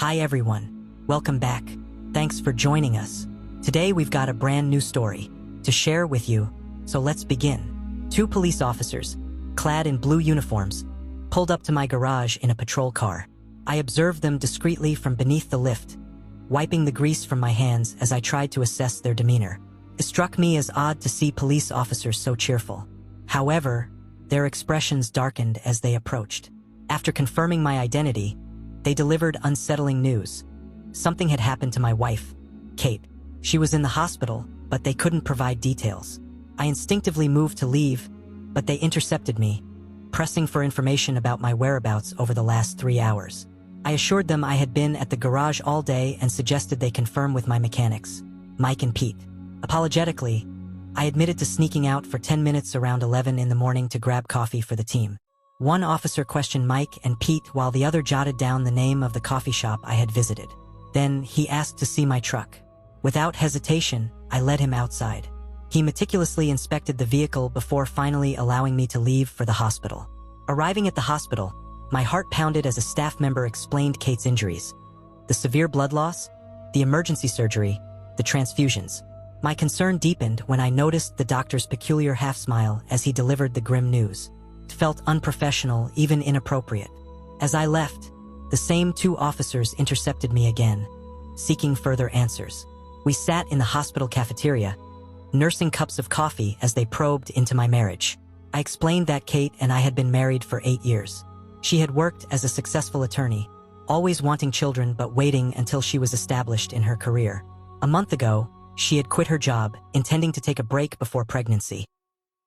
Hi everyone, welcome back. Thanks for joining us. Today we've got a brand new story to share with you, so let's begin. Two police officers, clad in blue uniforms, pulled up to my garage in a patrol car. I observed them discreetly from beneath the lift, wiping the grease from my hands as I tried to assess their demeanor. It struck me as odd to see police officers so cheerful. However, their expressions darkened as they approached. After confirming my identity, they delivered unsettling news. Something had happened to my wife, Kate. She was in the hospital, but they couldn't provide details. I instinctively moved to leave, but they intercepted me, pressing for information about my whereabouts over the last 3 hours. I assured them I had been at the garage all day and suggested they confirm with my mechanics, Mike and Pete. Apologetically, I admitted to sneaking out for 10 minutes around 11 in the morning to grab coffee for the team. One officer questioned Mike and Pete while the other jotted down the name of the coffee shop I had visited. Then he asked to see my truck. Without hesitation, I led him outside. He meticulously inspected the vehicle before finally allowing me to leave for the hospital. Arriving at the hospital, my heart pounded as a staff member explained Kate's injuries: the severe blood loss, the emergency surgery, the transfusions. My concern deepened when I noticed the doctor's peculiar half-smile as he delivered the grim news. It felt unprofessional, even inappropriate. As I left, the same two officers intercepted me again, seeking further answers. We sat in the hospital cafeteria, nursing cups of coffee as they probed into my marriage. I explained that Kate and I had been married for 8 years. She had worked as a successful attorney, always wanting children but waiting until she was established in her career. A month ago, she had quit her job, intending to take a break before pregnancy.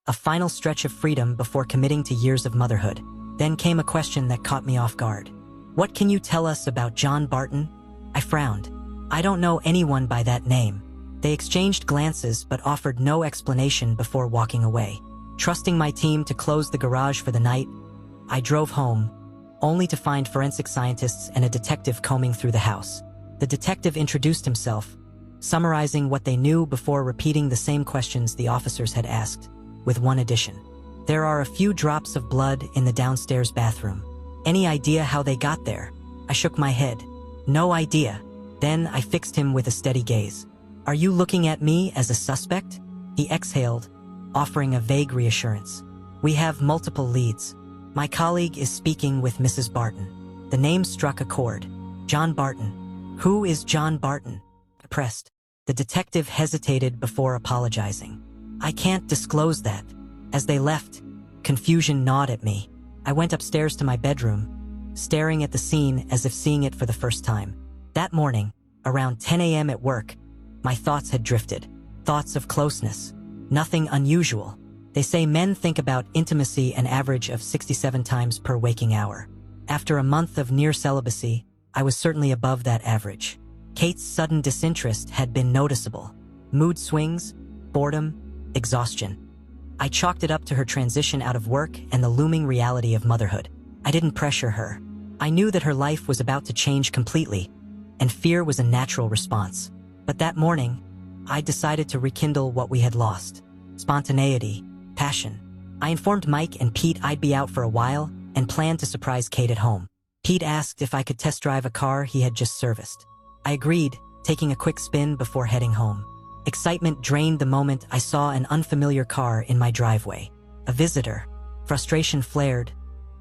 A final stretch of freedom before committing to years of motherhood. Then came a question that caught me off guard. "What can you tell us about John Barton?" I frowned. "I don't know anyone by that name." They exchanged glances but offered no explanation before walking away. Trusting my team to close the garage for the night, I drove home, only to find forensic scientists and a detective combing through the house. The detective introduced himself, summarizing what they knew before repeating the same questions the officers had asked, with one addition. "There are a few drops of blood in the downstairs bathroom. Any idea how they got there?" I shook my head. "No idea." Then I fixed him with a steady gaze. "Are you looking at me as a suspect?" He exhaled, offering a vague reassurance. "We have multiple leads. My colleague is speaking with Mrs. Barton." The name struck a chord. John Barton. Who is John Barton? I pressed. The detective hesitated before apologizing. "I can't disclose that." As they left, confusion gnawed at me. I went upstairs to my bedroom, staring at the scene as if seeing it for the first time. That morning, around 10 a.m. at work, my thoughts had drifted. Thoughts of closeness. Nothing unusual. They say men think about intimacy an average of 67 times per waking hour. After a month of near celibacy, I was certainly above that average. Kate's sudden disinterest had been noticeable. Mood swings, boredom, exhaustion. I chalked it up to her transition out of work and the looming reality of motherhood. I didn't pressure her. I knew that her life was about to change completely, and fear was a natural response. But that morning, I decided to rekindle what we had lost. Spontaneity, passion. I informed Mike and Pete I'd be out for a while and planned to surprise Kate at home. Pete asked if I could test drive a car he had just serviced. I agreed, taking a quick spin before heading home. Excitement drained the moment I saw an unfamiliar car in my driveway. A visitor. Frustration flared,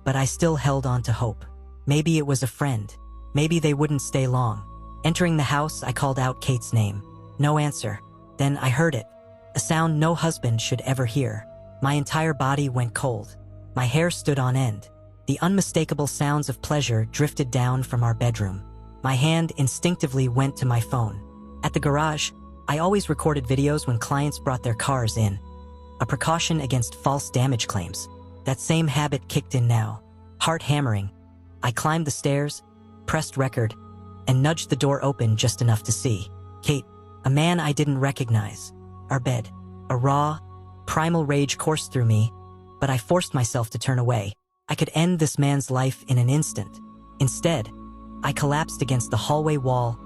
but I still held on to hope. Maybe it was a friend. Maybe they wouldn't stay long. Entering the house, I called out Kate's name. No answer. Then I heard it. A sound no husband should ever hear. My entire body went cold. My hair stood on end. The unmistakable sounds of pleasure drifted down from our bedroom. My hand instinctively went to my phone. At the garage, I always recorded videos when clients brought their cars in. A precaution against false damage claims. That same habit kicked in now. Heart hammering. I climbed the stairs, pressed record, and nudged the door open just enough to see Kate, a man I didn't recognize. Our bed. A raw, primal rage coursed through me, but I forced myself to turn away. I could end this man's life in an instant. Instead, I collapsed against the hallway wall,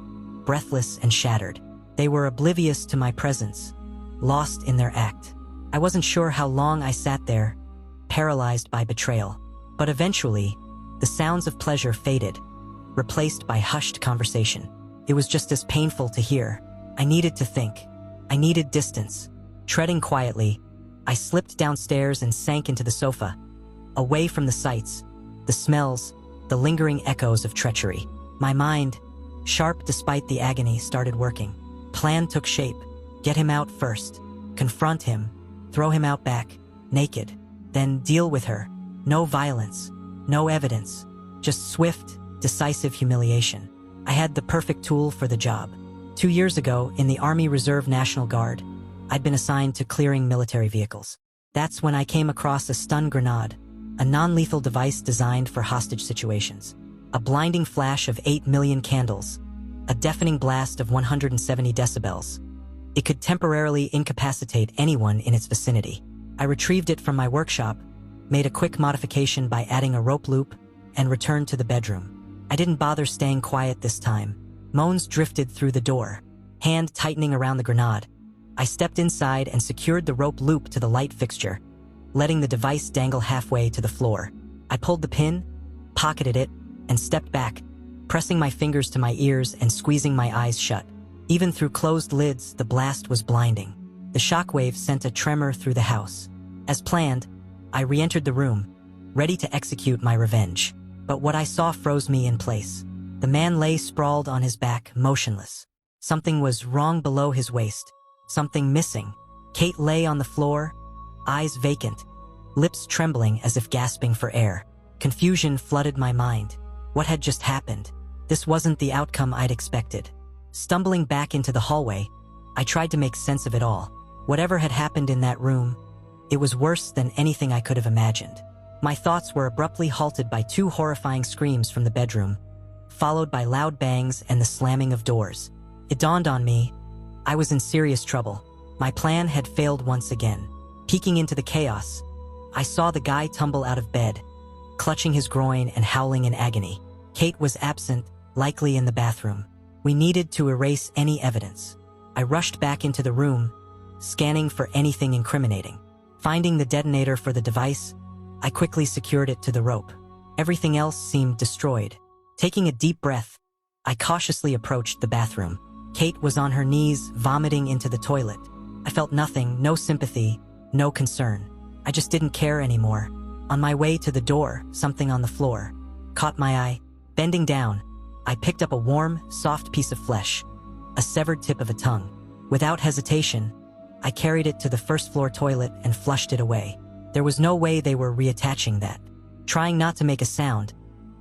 breathless and shattered. They were oblivious to my presence, lost in their act. I wasn't sure how long I sat there, paralyzed by betrayal. But eventually, the sounds of pleasure faded, replaced by hushed conversation. It was just as painful to hear. I needed to think. I needed distance. Treading quietly, I slipped downstairs and sank into the sofa, away from the sights, the smells, the lingering echoes of treachery. My mind, sharp despite the agony, started working. Plan took shape. Get him out first. Confront him. Throw him out back, naked. Then deal with her. No violence. No evidence. Just swift, decisive humiliation. I had the perfect tool for the job. 2 years ago, in the Army Reserve National Guard, I'd been assigned to clearing military vehicles. That's when I came across a stun grenade, a non-lethal device designed for hostage situations. A blinding flash of 8 million candles, a deafening blast of 170 decibels. It could temporarily incapacitate anyone in its vicinity. I retrieved it from my workshop, made a quick modification by adding a rope loop, and returned to the bedroom. I didn't bother staying quiet this time. Moans drifted through the door, hand tightening around the grenade. I stepped inside and secured the rope loop to the light fixture, letting the device dangle halfway to the floor. I pulled the pin, pocketed it, and stepped back, pressing my fingers to my ears and squeezing my eyes shut. Even through closed lids, the blast was blinding. The shockwave sent a tremor through the house. As planned, I re-entered the room, ready to execute my revenge. But what I saw froze me in place. The man lay sprawled on his back, motionless. Something was wrong below his waist. Something missing. Kate lay on the floor, eyes vacant, lips trembling as if gasping for air. Confusion flooded my mind. What had just happened? This wasn't the outcome I'd expected. Stumbling back into the hallway, I tried to make sense of it all. Whatever had happened in that room, it was worse than anything I could have imagined. My thoughts were abruptly halted by 2 horrifying screams from the bedroom, followed by loud bangs and the slamming of doors. It dawned on me, I was in serious trouble. My plan had failed once again. Peeking into the chaos, I saw the guy tumble out of bed, clutching his groin and howling in agony. Kate was absent, likely in the bathroom. We needed to erase any evidence. I rushed back into the room, scanning for anything incriminating. Finding the detonator for the device, I quickly secured it to the rope. Everything else seemed destroyed. Taking a deep breath, I cautiously approached the bathroom. Kate was on her knees, vomiting into the toilet. I felt nothing, no sympathy, no concern. I just didn't care anymore. On my way to the door, something on the floor caught my eye. Bending down, I picked up a warm, soft piece of flesh, a severed tip of a tongue. Without hesitation, I carried it to the first-floor toilet and flushed it away. There was no way they were reattaching that. Trying not to make a sound,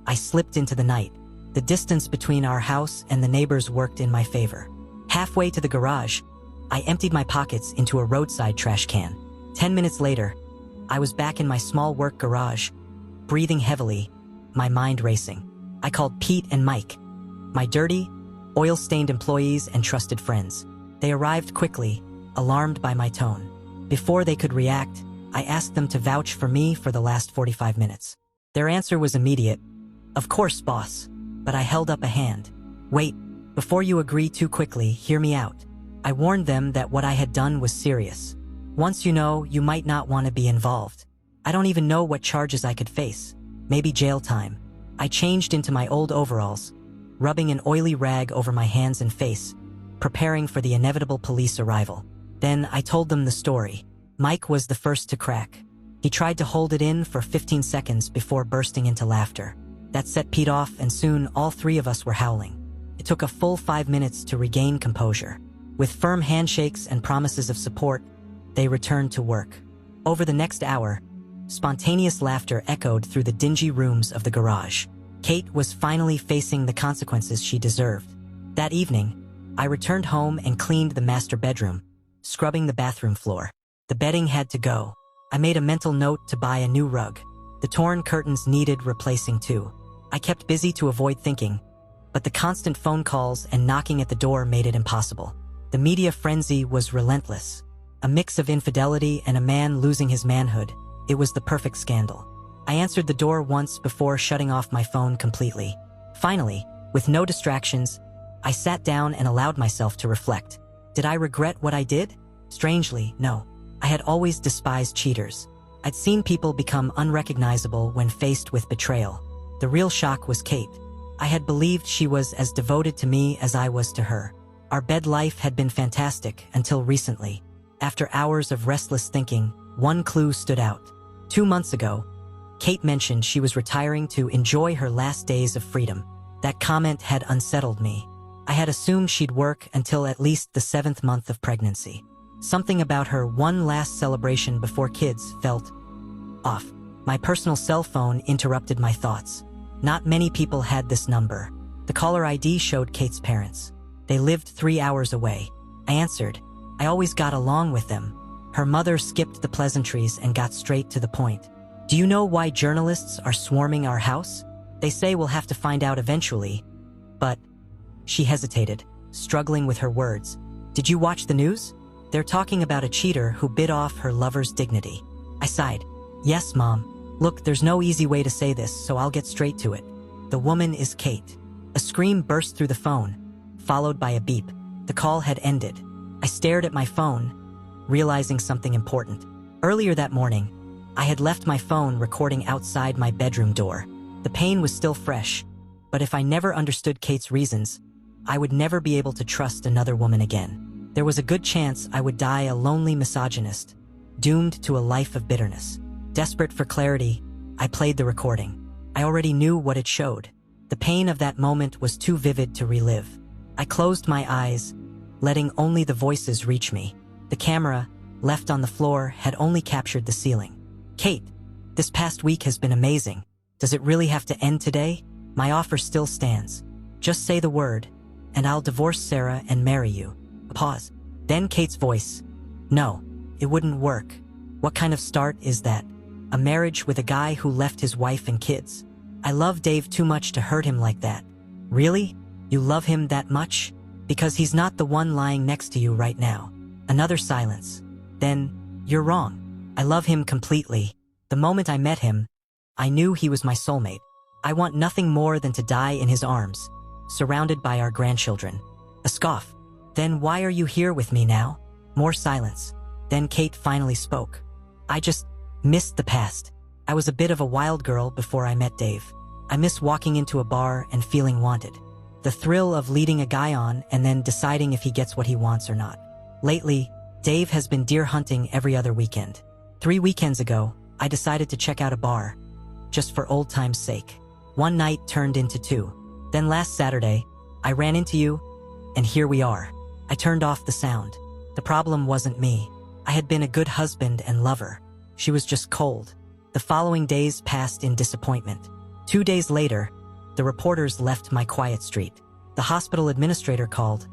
I slipped into the night. The distance between our house and the neighbors worked in my favor. Halfway to the garage, I emptied my pockets into a roadside trash can. 10 minutes later, I was back in my small work garage, breathing heavily, my mind racing. I called Pete and Mike, my dirty, oil-stained employees and trusted friends. They arrived quickly, alarmed by my tone. Before they could react, I asked them to vouch for me for the last 45 minutes. Their answer was immediate. Of course, boss. But I held up a hand. Wait, before you agree too quickly, hear me out. I warned them that what I had done was serious. Once you know, you might not want to be involved. I don't even know what charges I could face. Maybe jail time. I changed into my old overalls, rubbing an oily rag over my hands and face, preparing for the inevitable police arrival. Then I told them the story. Mike was the first to crack. He tried to hold it in for 15 seconds before bursting into laughter. That set Pete off, and soon all 3 of us were howling. It took a full 5 minutes to regain composure. With firm handshakes and promises of support, they returned to work. Over the next hour, spontaneous laughter echoed through the dingy rooms of the garage. Kate was finally facing the consequences she deserved. That evening, I returned home and cleaned the master bedroom, scrubbing the bathroom floor. The bedding had to go. I made a mental note to buy a new rug. The torn curtains needed replacing too. I kept busy to avoid thinking, but the constant phone calls and knocking at the door made it impossible. The media frenzy was relentless. A mix of infidelity and a man losing his manhood. It was the perfect scandal. I answered the door once before shutting off my phone completely. Finally, with no distractions, I sat down and allowed myself to reflect. Did I regret what I did? Strangely, no. I had always despised cheaters. I'd seen people become unrecognizable when faced with betrayal. The real shock was Kate. I had believed she was as devoted to me as I was to her. Our bed life had been fantastic until recently. After hours of restless thinking, one clue stood out. 2 months ago, Kate mentioned she was retiring to enjoy her last days of freedom. That comment had unsettled me. I had assumed she'd work until at least the 7th month of pregnancy. Something about her one last celebration before kids felt off. My personal cell phone interrupted my thoughts. Not many people had this number. The caller ID showed Kate's parents. They lived 3 hours away. I answered. I always got along with them. Her mother skipped the pleasantries and got straight to the point. Do you know why journalists are swarming our house? They say we'll have to find out eventually. But she hesitated, struggling with her words. Did you watch the news? They're talking about a cheater who bit off her lover's dignity. I sighed. Yes, Mom. Look, there's no easy way to say this, so I'll get straight to it. The woman is Kate. A scream burst through the phone, followed by a beep. The call had ended. I stared at my phone, realizing something important. Earlier that morning, I had left my phone recording outside my bedroom door. The pain was still fresh, but if I never understood Kate's reasons, I would never be able to trust another woman again. There was a good chance I would die a lonely misogynist, doomed to a life of bitterness. Desperate for clarity, I played the recording. I already knew what it showed. The pain of that moment was too vivid to relive. I closed my eyes, letting only the voices reach me. The camera, left on the floor, had only captured the ceiling. Kate, this past week has been amazing. Does it really have to end today? My offer still stands. Just say the word, and I'll divorce Sarah and marry you. A pause. Then Kate's voice. No, it wouldn't work. What kind of start is that? A marriage with a guy who left his wife and kids. I love Dave too much to hurt him like that. Really? You love him that much? Because he's not the one lying next to you right now. Another silence. Then, you're wrong. I love him completely. The moment I met him, I knew he was my soulmate. I want nothing more than to die in his arms, surrounded by our grandchildren. A scoff. Then why are you here with me now? More silence. Then Kate finally spoke. I just missed the past. I was a bit of a wild girl before I met Dave. I miss walking into a bar and feeling wanted. The thrill of leading a guy on and then deciding if he gets what he wants or not. Lately, Dave has been deer hunting every other weekend. 3 weekends ago, I decided to check out a bar, just for old time's sake. One night turned into 2. Then last Saturday, I ran into you, and here we are. I turned off the sound. The problem wasn't me. I had been a good husband and lover. She was just cold. The following days passed in disappointment. 2 days later, the reporters left my quiet street. The hospital administrator called,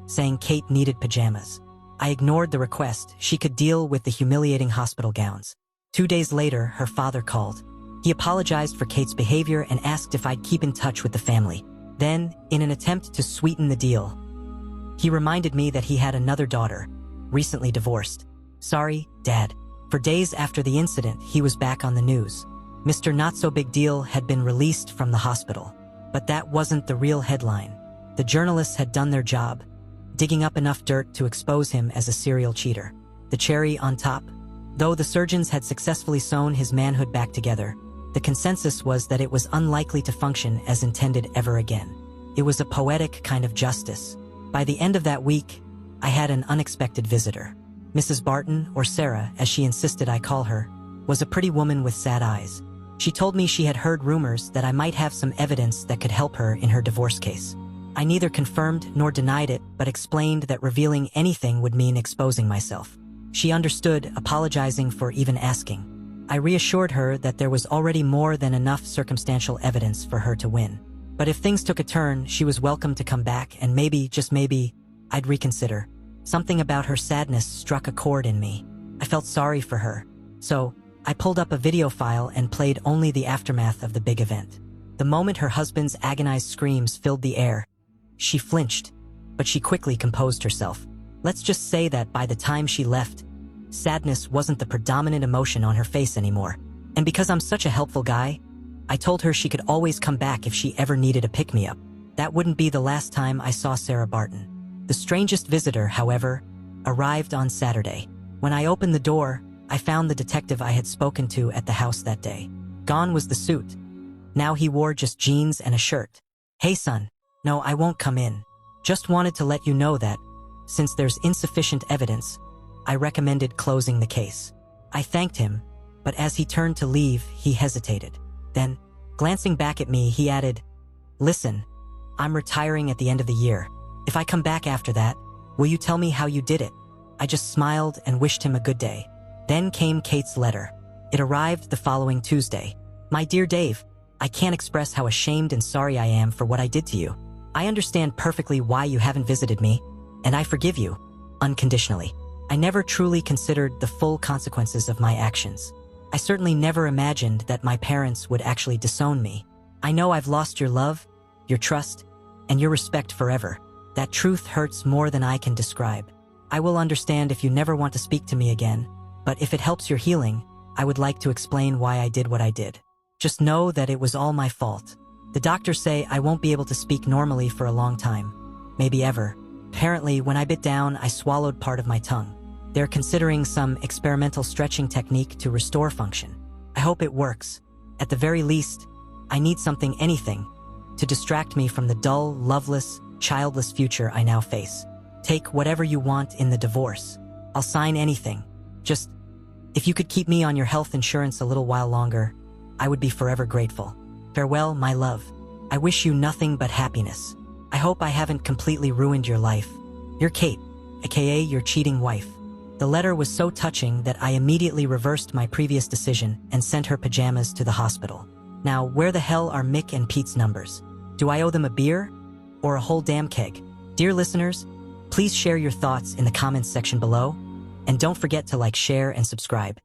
saying Kate needed pajamas. I ignored the request. She could deal with the humiliating hospital gowns. 2 days later, her father called. He apologized for Kate's behavior and asked if I'd keep in touch with the family. Then, in an attempt to sweeten the deal, he reminded me that he had another daughter, recently divorced. Sorry, Dad. For days after the incident, he was back on the news. Mr. Not-So-Big-Deal had been released from the hospital. But that wasn't the real headline. The journalists had done their job, digging up enough dirt to expose him as a serial cheater. The cherry on top, though the surgeons had successfully sewn his manhood back together, the consensus was that it was unlikely to function as intended ever again. It was a poetic kind of justice. By the end of that week, I had an unexpected visitor. Mrs. Barton, or Sarah, as she insisted I call her, was a pretty woman with sad eyes. She told me she had heard rumors that I might have some evidence that could help her in her divorce case. I neither confirmed nor denied it, but explained that revealing anything would mean exposing myself. She understood, apologizing for even asking. I reassured her that there was already more than enough circumstantial evidence for her to win. But if things took a turn, she was welcome to come back, and maybe, just maybe, I'd reconsider. Something about her sadness struck a chord in me. I felt sorry for her. So, I pulled up a video file and played only the aftermath of the big event. The moment her husband's agonized screams filled the air, she flinched, but she quickly composed herself. Let's just say that by the time she left, sadness wasn't the predominant emotion on her face anymore. And because I'm such a helpful guy, I told her she could always come back if she ever needed a pick-me-up. That wouldn't be the last time I saw Sarah Barton. The strangest visitor, however, arrived on Saturday. When I opened the door, I found the detective I had spoken to at the house that day. Gone was the suit. Now he wore just jeans and a shirt. Hey son, no, I won't come in. Just wanted to let you know that, since there's insufficient evidence, I recommended closing the case. I thanked him, but as he turned to leave, he hesitated. Then, glancing back at me, he added, "Listen, I'm retiring at the end of the year. If I come back after that, will you tell me how you did it?" I just smiled and wished him a good day. Then came Kate's letter. It arrived the following Tuesday. "My dear Dave, I can't express how ashamed and sorry I am for what I did to you. I understand perfectly why you haven't visited me, and I forgive you, unconditionally. I never truly considered the full consequences of my actions. I certainly never imagined that my parents would actually disown me. I know I've lost your love, your trust, and your respect forever. That truth hurts more than I can describe. I will understand if you never want to speak to me again, but if it helps your healing, I would like to explain why I did what I did. Just know that it was all my fault. The doctors say I won't be able to speak normally for a long time, maybe ever. Apparently, when I bit down, I swallowed part of my tongue. They're considering some experimental stretching technique to restore function. I hope it works. At the very least, I need something, anything, to distract me from the dull, loveless, childless future I now face. Take whatever you want in the divorce. I'll sign anything. Just, if you could keep me on your health insurance a little while longer, I would be forever grateful. Farewell, my love. I wish you nothing but happiness. I hope I haven't completely ruined your life. You're Kate, aka your cheating wife." The letter was so touching that I immediately reversed my previous decision and sent her pajamas to the hospital. Now, where the hell are Mick and Pete's numbers? Do I owe them a beer? Or a whole damn keg? Dear listeners, please share your thoughts in the comments section below, and don't forget to like, share, and subscribe.